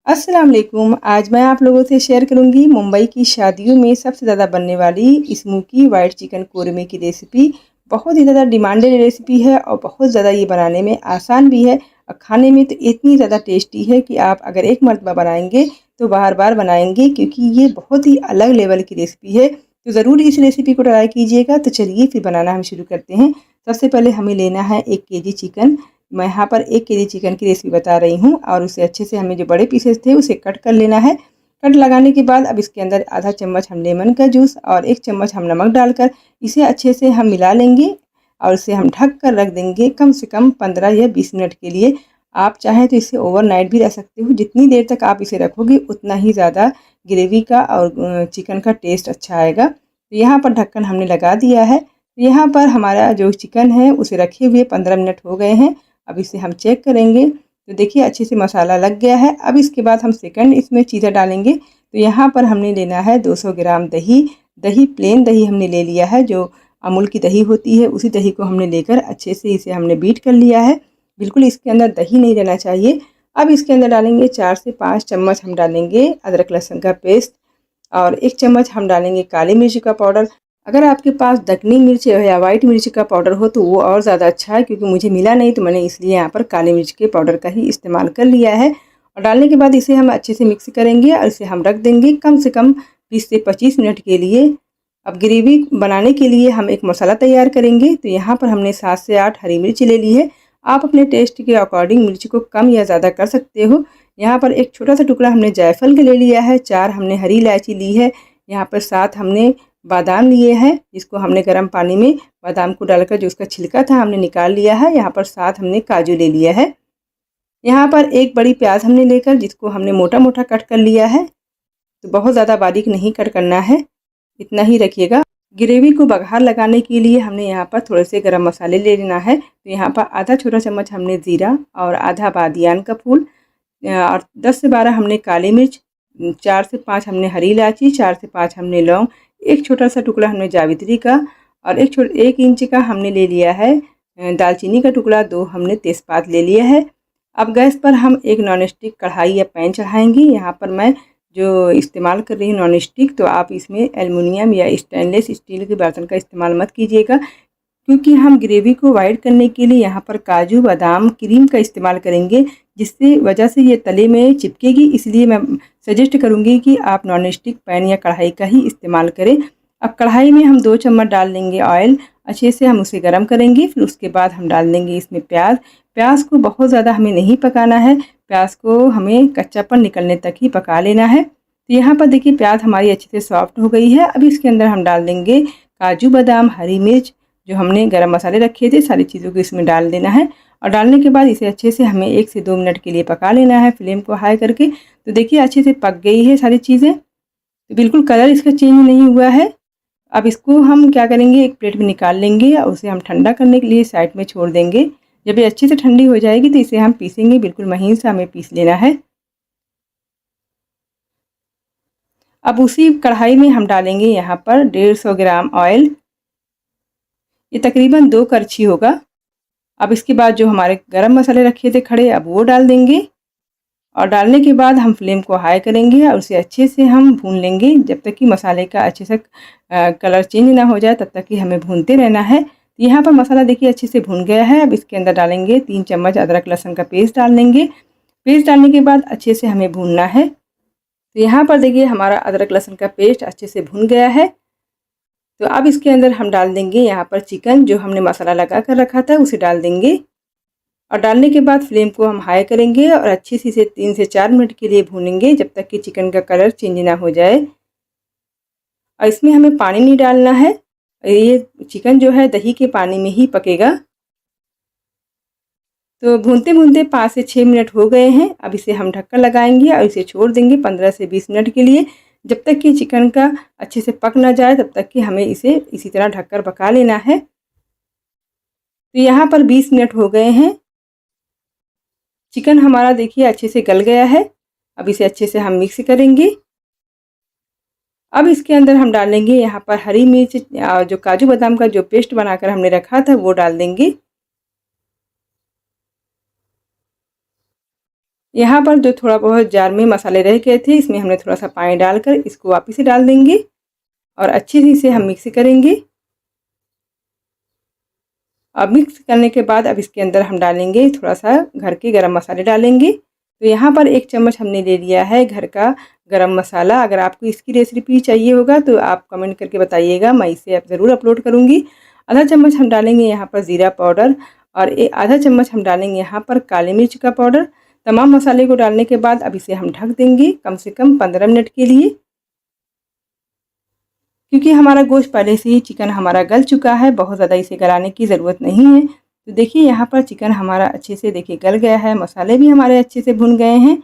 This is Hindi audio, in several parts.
अस्सलाम वालेकुम। आज मैं आप लोगों से शेयर करूंगी मुंबई की शादियों में सबसे ज़्यादा बनने वाली स्मोकी वाइट चिकन कोरमे की रेसिपी। बहुत ही ज़्यादा डिमांडेड रेसिपी है और बहुत ज़्यादा ये बनाने में आसान भी है और खाने में तो इतनी ज़्यादा टेस्टी है कि आप अगर एक मरतबा बनाएंगे तो बार बार बनाएंगे, क्योंकि ये बहुत ही अलग लेवल की रेसिपी है। तो ज़रूर इस रेसिपी को ट्राई कीजिएगा। तो चलिए फिर बनाना हम शुरू करते हैं। सबसे पहले हमें लेना है 1 kg चिकन। मैं यहाँ पर 1 kg चिकन की रेसिपी बता रही हूँ और उसे अच्छे से हमें जो बड़े पीसेस थे उसे कट कर लेना है। कट लगाने के बाद अब इसके अंदर आधा चम्मच हम लेमन का जूस और 1 चम्मच हम नमक डालकर इसे अच्छे से हम मिला लेंगे और इसे हम ढक कर रख देंगे कम से कम 15 या 20 मिनट के लिए। आप चाहें तो इसे ओवरनाइट भी रख सकते हो। जितनी देर तक आप इसे रखोगे उतना ही ज़्यादा ग्रेवी का और चिकन का टेस्ट अच्छा आएगा। तो यहाँ पर ढक्कन हमने लगा दिया है। यहाँ पर हमारा जो चिकन है उसे रखे हुए 15 मिनट हो गए हैं। अब इसे हम चेक करेंगे तो देखिए अच्छे से मसाला लग गया है। अब इसके बाद हम सेकंड इसमें चीज़ें डालेंगे। तो यहाँ पर हमने लेना है 200 ग्राम दही। दही प्लेन दही हमने ले लिया है, जो अमूल की दही होती है उसी दही को हमने लेकर अच्छे से इसे हमने बीट कर लिया है। बिल्कुल इसके अंदर दही नहीं रहना चाहिए। अब इसके अंदर डालेंगे 4 से 5 चम्मच हम डालेंगे अदरक लहसुन का पेस्ट और 1 चम्मच हम डालेंगे काली मिर्च का पाउडर। अगर आपके पास दक्कनी मिर्च या वाइट मिर्च का पाउडर हो तो वो और ज़्यादा अच्छा है, क्योंकि मुझे मिला नहीं तो मैंने इसलिए यहाँ पर काली मिर्च के पाउडर का ही इस्तेमाल कर लिया है। और डालने के बाद इसे हम अच्छे से मिक्स करेंगे और इसे हम रख देंगे कम से कम 20 से 25 मिनट के लिए। अब ग्रेवी बनाने के लिए हम एक मसाला तैयार करेंगे। तो यहाँ पर हमने 7 से 8 हरी मिर्च ले ली है। आप अपने टेस्ट के अकॉर्डिंग मिर्च को कम या ज़्यादा कर सकते हो। यहाँ पर एक छोटा सा टुकड़ा हमने जायफल का ले लिया है। 4 हमने हरी इलायची ली है। यहाँ पर 7 हमने बादाम लिए हैं, जिसको हमने गर्म पानी में बादाम को डालकर जो उसका छिलका था हमने निकाल लिया है। यहाँ पर 7 हमने काजू ले लिया है। यहाँ पर एक बड़ी प्याज हमने लेकर जिसको हमने मोटा मोटा कट कर लिया है। तो बहुत ज़्यादा बारीक नहीं कट करना है, इतना ही रखिएगा। ग्रेवी को बघार लगाने के लिए हमने यहाँ पर थोड़े से गरम मसाले ले लेना है। तो यहाँ पर आधा छोटा चम्मच हमने ज़ीरा और आधा बादियान का फूल और 10 से 12 हमने काली मिर्च, 4 से 5 हमने हरी इलायची, 4 से 5 हमने लौंग, एक छोटा सा टुकड़ा हमने जावित्री का और 1 इंच का हमने ले लिया है दालचीनी का टुकड़ा। 2 हमने तेज़पात ले लिया है। अब गैस पर हम एक नॉन स्टिक कढ़ाई या पैन चढ़ाएंगे। यहाँ पर मैं जो इस्तेमाल कर रही हूँ नॉन स्टिक, तो आप इसमें एल्युमिनियम या स्टेनलेस स्टील के बर्तन का इस्तेमाल मत कीजिएगा, क्योंकि हम ग्रेवी को वाइड करने के लिए यहाँ पर काजू बादाम क्रीम का इस्तेमाल करेंगे, जिससे वजह से ये तले में चिपकेगी। इसलिए मैं सजेस्ट करूँगी कि आप नॉन स्टिक पैन या कढ़ाई का ही इस्तेमाल करें। अब कढ़ाई में हम 2 चम्मच डाल देंगे ऑयल। अच्छे से हम उसे गर्म करेंगे। फिर उसके बाद हम डाल देंगे इसमें प्याज। प्याज को बहुत ज़्यादा हमें नहीं पकाना है, प्याज को हमें कच्चापन निकलने तक ही पका लेना है। तो यहाँ पर देखिए प्याज हमारी अच्छे से सॉफ्ट हो गई है। अब इसके अंदर हम डाल देंगे काजू बादाम, हरी मिर्च, जो हमने गरम मसाले रखे थे, सारी चीज़ों को इसमें डाल देना है। और डालने के बाद इसे अच्छे से हमें 1 से 2 मिनट के लिए पका लेना है, फ्लेम को हाई करके। तो देखिए अच्छे से पक गई है सारी चीज़ें। तो बिल्कुल कलर इसका चेंज नहीं हुआ है। अब इसको हम क्या करेंगे, एक प्लेट में निकाल लेंगे और उसे हम ठंडा करने के लिए साइड में छोड़ देंगे। जब ये अच्छे से ठंडी हो जाएगी तो इसे हम पीसेंगे। बिल्कुल महीन सा हमें पीस लेना है। अब उसी कढ़ाई में हम डालेंगे यहाँ पर 150 ग्राम ऑयल। ये तकरीबन 2 करछी होगा। अब इसके बाद जो हमारे गरम मसाले रखे थे खड़े, अब वो डाल देंगे। और डालने के बाद हम फ्लेम को हाई करेंगे और उसे अच्छे से हम भून लेंगे जब तक कि मसाले का अच्छे से कलर चेंज ना हो जाए, तब तक कि हमें भूनते रहना है। तो यहाँ पर मसाला देखिए अच्छे से भून गया है। अब इसके अंदर डालेंगे 3 चम्मच अदरक लहसुन का पेस्ट डाल देंगे। पेस्ट डालने के बाद अच्छे से हमें भूनना है। तो यहाँ पर देखिए हमारा अदरक लहसुन का पेस्ट अच्छे से भून गया है। तो अब इसके अंदर हम डाल देंगे यहाँ पर चिकन, जो हमने मसाला लगा कर रखा था उसे डाल देंगे। और डालने के बाद फ्लेम को हम हाई करेंगे और अच्छी सी से 3 से 4 मिनट के लिए भूनेंगे, जब तक कि चिकन का कलर चेंज ना हो जाए। और इसमें हमें पानी नहीं डालना है। ये चिकन जो है दही के पानी में ही पकेगा। तो भूनते भूनते 5 से 6 मिनट हो गए हैं। अब इसे हम ढक्कन लगाएंगे और इसे छोड़ देंगे 15 से 20 मिनट के लिए। जब तक कि चिकन का अच्छे से पक ना जाए तब तक कि हमें इसे इसी तरह ढककर पका लेना है। तो यहाँ पर 20 मिनट हो गए हैं। चिकन हमारा देखिए अच्छे से गल गया है। अब इसे अच्छे से हम मिक्स करेंगे। अब इसके अंदर हम डालेंगे यहाँ पर हरी मिर्च, जो काजू बादाम का जो पेस्ट बनाकर हमने रखा था वो डाल देंगे। यहाँ पर जो थोड़ा बहुत जार में मसाले रह गए थे, इसमें हमने थोड़ा सा पानी डालकर इसको वापस से डाल देंगे और अच्छे से इसे हम मिक्स करेंगे। अब मिक्स करने के बाद अब इसके अंदर हम डालेंगे थोड़ा सा घर के गरम मसाले डालेंगे। तो यहाँ पर 1 चम्मच हमने ले लिया है घर का गरम मसाला। अगर आपको इसकी रेसिपी चाहिए होगा तो आप कमेंट करके बताइएगा, मैं इसे ज़रूर अपलोड करूँगी। आधा चम्मच हम डालेंगे यहाँ पर ज़ीरा पाउडर और आधा चम्मच हम डालेंगे यहाँ पर काली मिर्च का पाउडर। तमाम मसाले को डालने के बाद अब इसे हम ढक देंगे कम से कम 15 मिनट के लिए, क्योंकि हमारा गोश्त पहले से ही चिकन हमारा गल चुका है, बहुत ज़्यादा इसे गलाने की ज़रूरत नहीं है। तो देखिए यहाँ पर चिकन हमारा अच्छे से देखिए गल गया है, मसाले भी हमारे अच्छे से भुन गए हैं।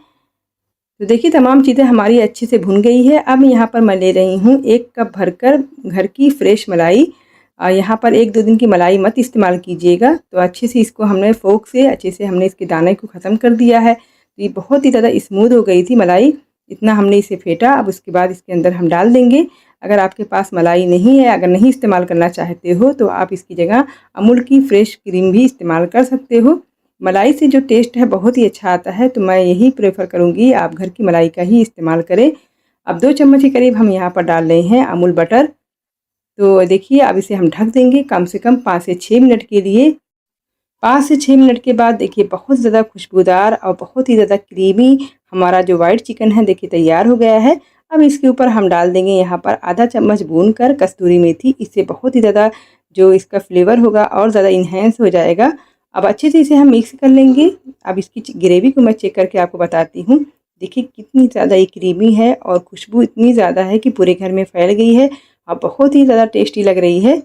तो देखिए तमाम चीज़ें हमारी अच्छे से भुन गई है। अब यहाँ पर मैं ले रही हूँ 1 कप भरकर घर की फ्रेश मलाई। यहाँ पर 1-2 दिन की मलाई मत इस्तेमाल कीजिएगा। तो अच्छे से इसको हमने फोक से अच्छे से हमने इसके दाने को ख़त्म कर दिया है। तो ये बहुत ही ज़्यादा स्मूथ हो गई थी मलाई, इतना हमने इसे फेंटा। अब उसके बाद इसके अंदर हम डाल देंगे, अगर आपके पास मलाई नहीं है, अगर नहीं इस्तेमाल करना चाहते हो तो आप इसकी जगह अमूल की फ्रेश क्रीम भी इस्तेमाल कर सकते हो। मलाई से जो टेस्ट है बहुत ही अच्छा आता है, तो मैं यही प्रेफर करूँगी आप घर की मलाई का ही इस्तेमाल करें। अब 2 चम्मच के करीब हम यहाँ पर डाल रहे हैं अमूल बटर। तो देखिए अब इसे हम ढक देंगे कम से कम 5 से 6 मिनट के लिए। 5 से 6 मिनट के बाद देखिए बहुत ज़्यादा खुशबूदार और बहुत ही ज़्यादा क्रीमी हमारा जो वाइट चिकन है देखिए तैयार हो गया है। अब इसके ऊपर हम डाल देंगे यहाँ पर आधा चम्मच भूनकर कस्तूरी मेथी। इससे बहुत ही ज़्यादा जो इसका फ्लेवर होगा और ज़्यादा इन्हेंस हो जाएगा। अब अच्छे से इसे हम मिक्स कर लेंगे। अब इसकी ग्रेवी को मैं चेक करके आपको बताती हूँ। देखिए कितनी ज़्यादा ये क्रीमी है और खुशबू इतनी ज़्यादा है कि पूरे घर में फैल गई है और बहुत ही ज़्यादा टेस्टी लग रही है।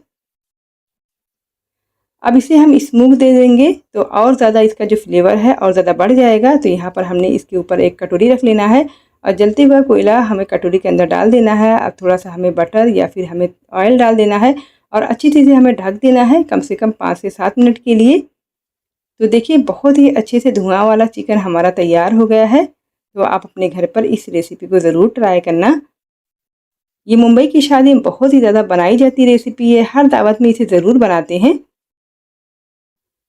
अब इसे हम स्मोक दे देंगे तो और ज़्यादा इसका जो फ्लेवर है और ज़्यादा बढ़ जाएगा। तो यहाँ पर हमने इसके ऊपर एक कटोरी रख लेना है और जलते हुआ कोयला हमें कटोरी के अंदर डाल देना है। अब थोड़ा सा हमें बटर या फिर हमें ऑयल डाल देना है और अच्छी चीज़ें हमें ढक देना है कम से कम 5 से 7 मिनट के लिए। तो देखिए बहुत ही अच्छे से धुआं वाला चिकन हमारा तैयार हो गया है। तो आप अपने घर पर इस रेसिपी को ज़रूर ट्राई करना। ये मुंबई की शादी में बहुत ही ज़्यादा बनाई जाती रेसिपी है, हर दावत में इसे ज़रूर बनाते हैं।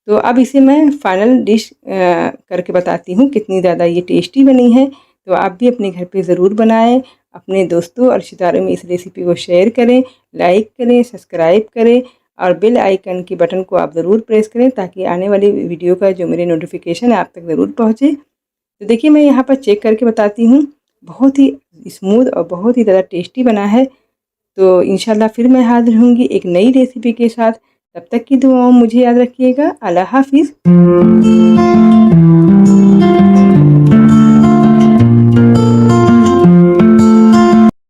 तो अब इसे मैं फाइनल डिश करके बताती हूँ कितनी ज़्यादा ये टेस्टी बनी है। तो आप भी अपने घर पे ज़रूर बनाएं, अपने दोस्तों और रिश्तेदारों में इस रेसिपी को शेयर करें, लाइक करें, सब्सक्राइब करें और बेल आइकन के बटन को आप ज़रूर प्रेस करें ताकि आने वाली वीडियो का जो मेरे नोटिफिकेशन है आप तक ज़रूर पहुँचे। तो देखिए मैं यहाँ पर चेक करके बताती हूँ, बहुत ही स्मूथ और बहुत ही ज़्यादा टेस्टी बना है। तो इंशाल्लाह फिर मैं हाज़िर होंगी एक नई रेसिपी के साथ। तब तक की दुआओं मुझे याद रखिएगा। अल्लाह हाफ़िज़।